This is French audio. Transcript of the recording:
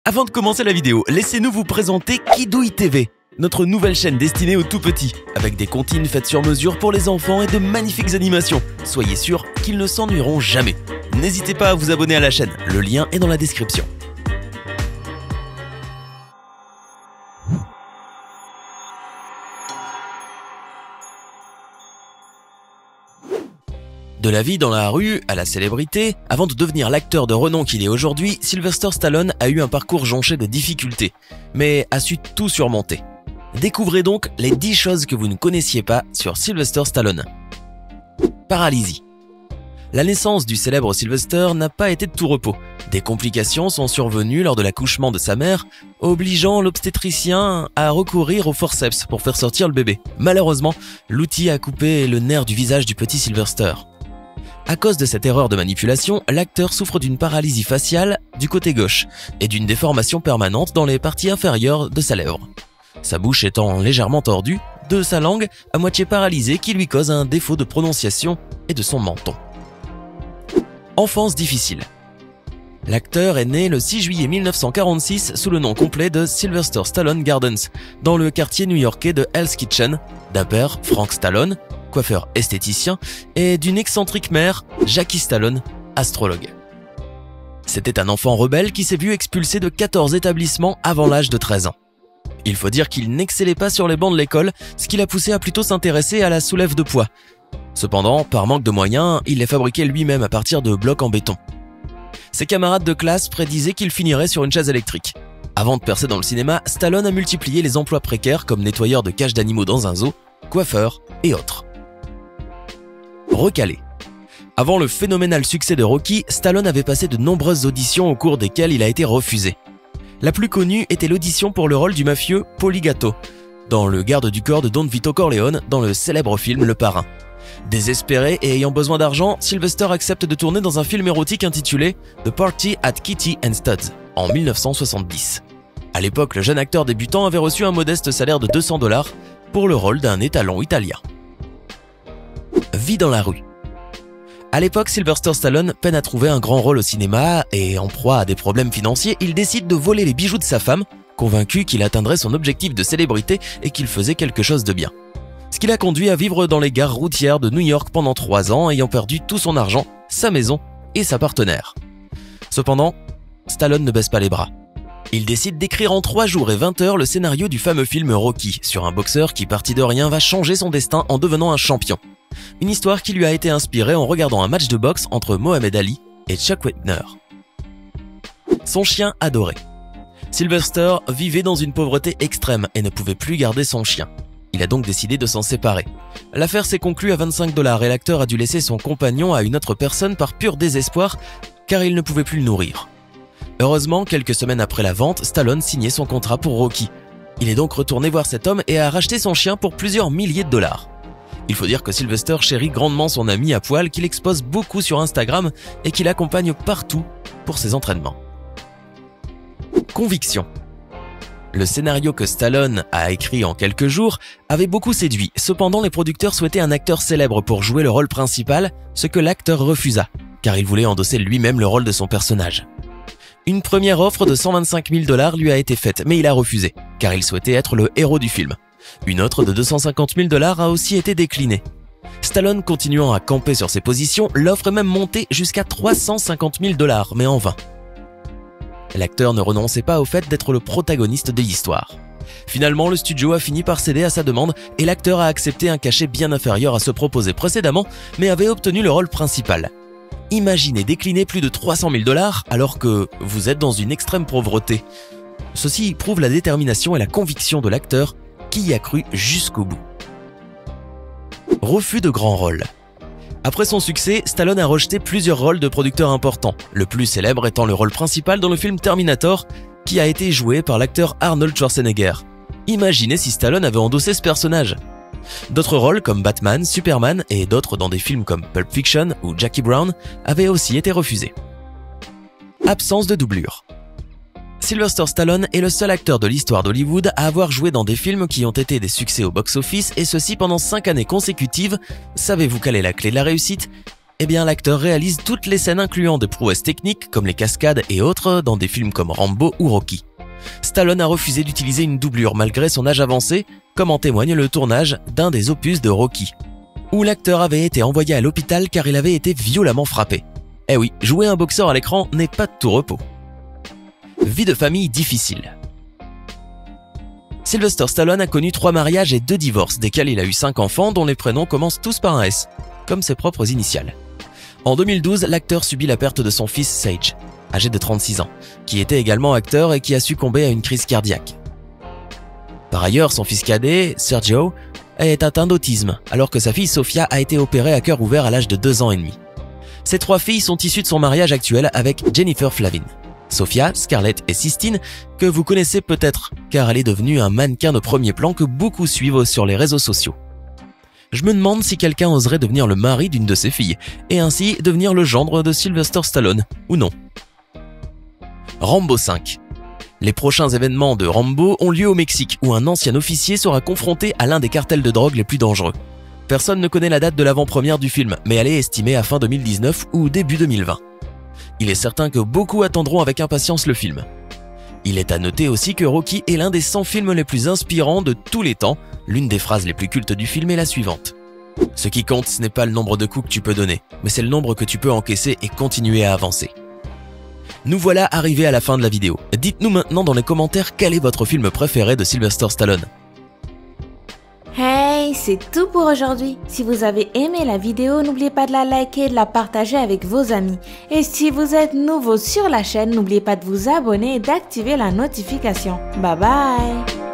Avant de commencer la vidéo, laissez-nous vous présenter Kidouille TV, notre nouvelle chaîne destinée aux tout petits, avec des comptines faites sur mesure pour les enfants et de magnifiques animations. Soyez sûrs qu'ils ne s'ennuieront jamais. N'hésitez pas à vous abonner à la chaîne, le lien est dans la description. De la vie dans la rue à la célébrité, avant de devenir l'acteur de renom qu'il est aujourd'hui, Sylvester Stallone a eu un parcours jonché de difficultés, mais a su tout surmonter. Découvrez donc les 10 choses que vous ne connaissiez pas sur Sylvester Stallone. Paralysie. La naissance du célèbre Sylvester n'a pas été de tout repos. Des complications sont survenues lors de l'accouchement de sa mère, obligeant l'obstétricien à recourir au forceps pour faire sortir le bébé. Malheureusement, l'outil a coupé le nerf du visage du petit Sylvester. À cause de cette erreur de manipulation, l'acteur souffre d'une paralysie faciale du côté gauche et d'une déformation permanente dans les parties inférieures de sa lèvre. Sa bouche étant légèrement tordue, de sa langue à moitié paralysée qui lui cause un défaut de prononciation et de son menton. Enfance difficile. L'acteur est né le 6 juillet 1946 sous le nom complet de Sylvester Stallone Gardens, dans le quartier new-yorkais de Hell's Kitchen, d'un père, Frank Stallone, coiffeur esthéticien, et d'une excentrique mère, Jackie Stallone, astrologue. C'était un enfant rebelle qui s'est vu expulsé de 14 établissements avant l'âge de 13 ans. Il faut dire qu'il n'excellait pas sur les bancs de l'école, ce qui l'a poussé à plutôt s'intéresser à la soulève de poids. Cependant, par manque de moyens, il les fabriquait lui-même à partir de blocs en béton. Ses camarades de classe prédisaient qu'il finirait sur une chaise électrique. Avant de percer dans le cinéma, Stallone a multiplié les emplois précaires comme nettoyeur de cages d'animaux dans un zoo, coiffeur et autres. Recalé. Avant le phénoménal succès de Rocky, Stallone avait passé de nombreuses auditions au cours desquelles il a été refusé. La plus connue était l'audition pour le rôle du mafieux Paulie Gatto, dans le garde du corps de Don Vito Corleone dans le célèbre film Le Parrain. Désespéré et ayant besoin d'argent, Sylvester accepte de tourner dans un film érotique intitulé The Party at Kitty and Studs en 1970. À l'époque, le jeune acteur débutant avait reçu un modeste salaire de $200 pour le rôle d'un étalon italien. Vie dans la rue. À l'époque, Sylvester Stallone peine à trouver un grand rôle au cinéma et en proie à des problèmes financiers, il décide de voler les bijoux de sa femme, convaincu qu'il atteindrait son objectif de célébrité et qu'il faisait quelque chose de bien. Ce qui l'a conduit à vivre dans les gares routières de New York pendant 3 ans, ayant perdu tout son argent, sa maison et sa partenaire. Cependant, Stallone ne baisse pas les bras. Il décide d'écrire en 3 jours et 20 heures le scénario du fameux film Rocky, sur un boxeur qui, parti de rien, va changer son destin en devenant un champion. Une histoire qui lui a été inspirée en regardant un match de boxe entre Mohamed Ali et Chuck Wepner. Son chien adoré. Sylvester vivait dans une pauvreté extrême et ne pouvait plus garder son chien. Il a donc décidé de s'en séparer. L'affaire s'est conclue à $25 et l'acteur a dû laisser son compagnon à une autre personne par pur désespoir car il ne pouvait plus le nourrir. Heureusement, quelques semaines après la vente, Stallone signait son contrat pour Rocky. Il est donc retourné voir cet homme et a racheté son chien pour plusieurs milliers de dollars. Il faut dire que Sylvester chérit grandement son ami à poil qu'il expose beaucoup sur Instagram et qu'il accompagne partout pour ses entraînements. Conviction. Le scénario que Stallone a écrit en quelques jours avait beaucoup séduit. Cependant, les producteurs souhaitaient un acteur célèbre pour jouer le rôle principal, ce que l'acteur refusa, car il voulait endosser lui-même le rôle de son personnage. Une première offre de $125 000 lui a été faite, mais il a refusé, car il souhaitait être le héros du film. Une autre de $250 000 a aussi été déclinée. Stallone continuant à camper sur ses positions, l'offre est même montée jusqu'à $350 000, mais en vain. L'acteur ne renonçait pas au fait d'être le protagoniste de l'histoire. Finalement, le studio a fini par céder à sa demande et l'acteur a accepté un cachet bien inférieur à ce proposé précédemment, mais avait obtenu le rôle principal. Imaginez décliner plus de $300 000 alors que vous êtes dans une extrême pauvreté. Ceci prouve la détermination et la conviction de l'acteur qui y a cru jusqu'au bout. Refus de grands rôles. Après son succès, Stallone a rejeté plusieurs rôles de producteurs importants, le plus célèbre étant le rôle principal dans le film Terminator, qui a été joué par l'acteur Arnold Schwarzenegger. Imaginez si Stallone avait endossé ce personnage. D'autres rôles comme Batman, Superman et d'autres dans des films comme Pulp Fiction ou Jackie Brown avaient aussi été refusés. Absence de doublure. Sylvester Stallone est le seul acteur de l'histoire d'Hollywood à avoir joué dans des films qui ont été des succès au box-office et ceci pendant 5 années consécutives. Savez-vous quelle est la clé de la réussite? eh bien l'acteur réalise toutes les scènes incluant des prouesses techniques comme les cascades et autres dans des films comme Rambo ou Rocky. Stallone a refusé d'utiliser une doublure malgré son âge avancé, comme en témoigne le tournage d'un des opus de Rocky, où l'acteur avait été envoyé à l'hôpital car il avait été violemment frappé. Eh oui, jouer un boxeur à l'écran n'est pas de tout repos. Vie de famille difficile. Sylvester Stallone a connu 3 mariages et 2 divorces, desquels il a eu 5 enfants dont les prénoms commencent tous par un S, comme ses propres initiales. En 2012, l'acteur subit la perte de son fils Sage, âgé de 36 ans, qui était également acteur et qui a succombé à une crise cardiaque. Par ailleurs, son fils cadet, Sergio, est atteint d'autisme, alors que sa fille Sofia a été opérée à cœur ouvert à l'âge de 2 ans et demi. Ces 3 filles sont issues de son mariage actuel avec Jennifer Flavin. Sophia, Scarlett et Sistine, que vous connaissez peut-être, car elle est devenue un mannequin de premier plan que beaucoup suivent sur les réseaux sociaux. Je me demande si quelqu'un oserait devenir le mari d'une de ses filles, et ainsi devenir le gendre de Sylvester Stallone, ou non. Rambo 5. Les prochains événements de Rambo ont lieu au Mexique, où un ancien officier sera confronté à l'un des cartels de drogue les plus dangereux. Personne ne connaît la date de l'avant-première du film, mais elle est estimée à fin 2019 ou début 2020. Il est certain que beaucoup attendront avec impatience le film. Il est à noter aussi que Rocky est l'un des 100 films les plus inspirants de tous les temps. L'une des phrases les plus cultes du film est la suivante. Ce qui compte, ce n'est pas le nombre de coups que tu peux donner, mais c'est le nombre que tu peux encaisser et continuer à avancer. Nous voilà arrivés à la fin de la vidéo. Dites-nous maintenant dans les commentaires quel est votre film préféré de Sylvester Stallone. Hey, c'est tout pour aujourd'hui. Si vous avez aimé la vidéo, n'oubliez pas de la liker et de la partager avec vos amis. Et si vous êtes nouveau sur la chaîne, n'oubliez pas de vous abonner et d'activer la notification. Bye bye!